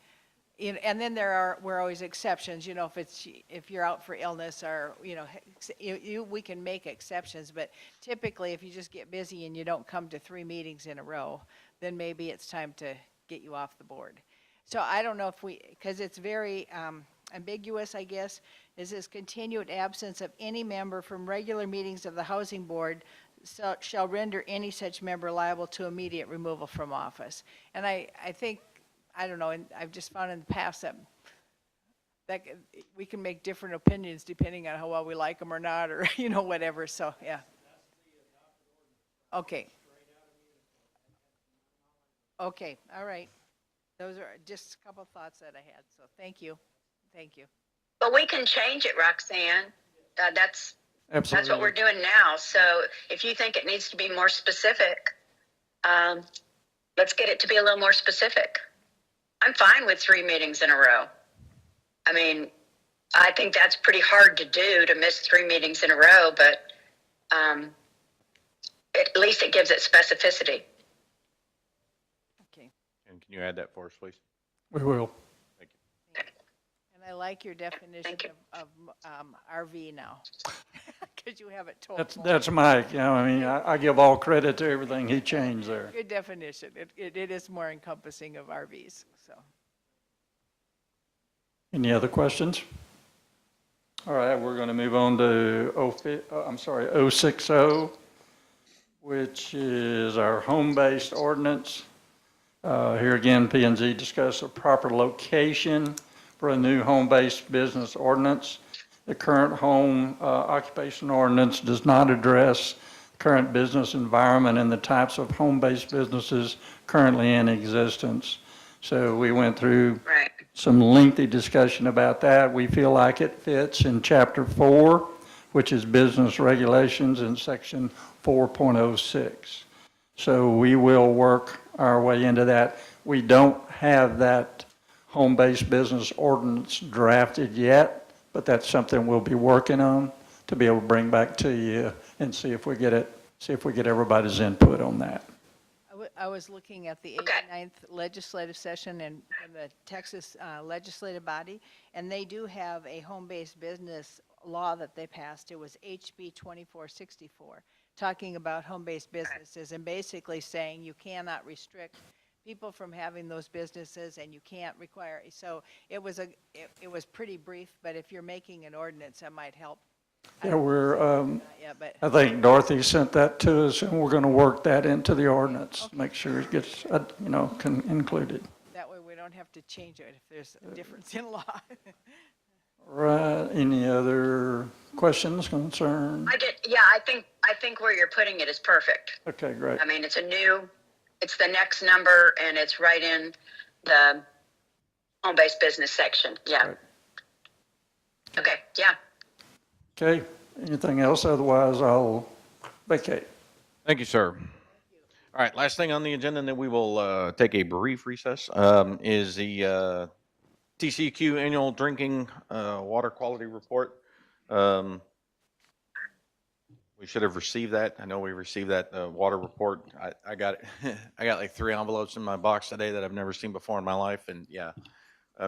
and then we're always exceptions, if you're out for illness or, we can make exceptions, but typically if you just get busy and you don't come to 3 meetings in a row, then maybe it's time to get you off the board. So I don't know if because it's very ambiguous, I guess, is this continued absence of any member from regular meetings of the housing board shall render any such member liable to immediate removal from office. And I think, I don't know, and I've just found in the past that we can make different opinions depending on how well we like them or not, or, whatever, so, yeah. Okay. Okay, all right. Those are just a couple thoughts that I had, so thank you. But we can change it, Roxanne. That's what we're doing now. So if you think it needs to be more specific, let's get it to be a little more specific. I'm fine with 3 meetings in a row. I mean, I think that's pretty hard to do, to miss 3 meetings in a row, but at least it gives it specificity. Okay. And can you add that for us, please? We will. And I like your definition Thank you. of RV now, because you have it told. That's Mike, you know, I mean, I give all credit to everything he changed there. Good definition. It is more encompassing of RVs, so. Any other questions? All right, we're going to move on to 060, which is our home-based ordinance. Here again, P and Z discuss a proper location for a new home-based business ordinance. The current home occupation ordinance does not address current business environment and the types of home-based businesses currently in existence. So we went through Right. some lengthy discussion about that. We feel like it fits in Chapter 4, which is business regulations in Section 4.06. So we will work our way into that. We don't have that home-based business ordinance drafted yet, but that's something we'll be working on to be able to bring back to you and see if we get everybody's input on that. I was looking at the Okay. 89th legislative session and the Texas legislative body, and they do have a home-based business law that they passed. It was HB 2464, talking about home-based businesses and basically saying you cannot restrict people from having those businesses and you can't require, so it was pretty brief, but if you're making an ordinance, that might help. Yeah, Yeah, but. I think Dorothy sent that to us, and we're going to work that into the ordinance, make sure it gets, included. That way we don't have to change it if there's a difference in law. Right, any other questions, concerns? I think where you're putting it is perfect. Okay, great. I mean, it's the next number, and it's right in the home-based business section. Yeah. Right. Okay, yeah. Okay, anything else? Otherwise, I'll vacate. Thank you, sir. All right, last thing on the agenda, and then we will take a brief recess, is the TCEQ Annual Drinking Water Quality Report. We should have received that. I know we received that water report. I got it. I got like 3 envelopes in my box today that I've never seen before in my life, and yeah.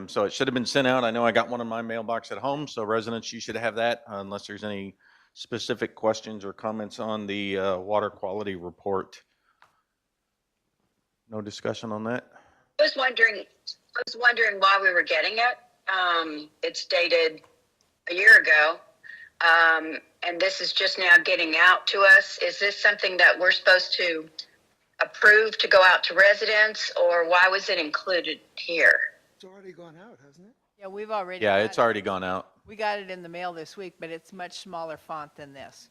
So it should have been sent out. I know I got one in my mailbox at home, so residents, you should have that unless there's any specific questions or comments on the water quality report. No discussion on that? I was wondering why we were getting it. It's dated a year ago, and this is just now getting out to us. Is this something that we're supposed to approve to go out to residents, or why was it included here? It's already gone out, hasn't it? Yeah, we've already. Yeah, got it's it. already gone out. We got it in the mail this week, but it's much smaller font than this.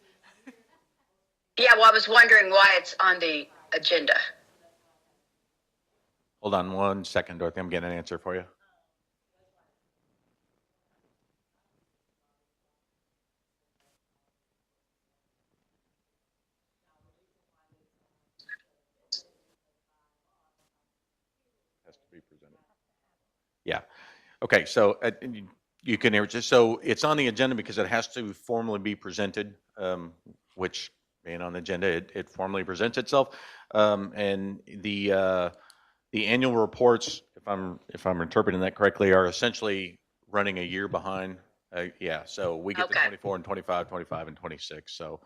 Yeah, well, I was wondering why it's on the agenda. Hold on 1 second, Dorothy. I'm getting an answer for you. Has to be presented. Yeah. Okay, so you can hear just so it's on the agenda because it has to formally be presented, which being on the agenda, it formally presents itself. And the annual reports, if I'm interpreting that correctly, are essentially running a year behind. Yeah, so we get the Okay. 24 and 25, 25 and 26. So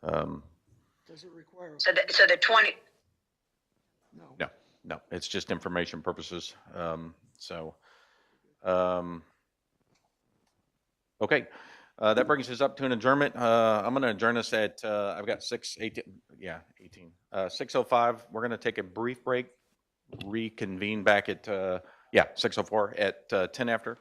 Does it require? So the 20, No. no, it's just information purposes. Okay, that brings us up to an adjournment. I'm going to adjourn us at, I've got 18. 6:05. We're going to take a brief break, reconvene back at, 6:04 at 10 after.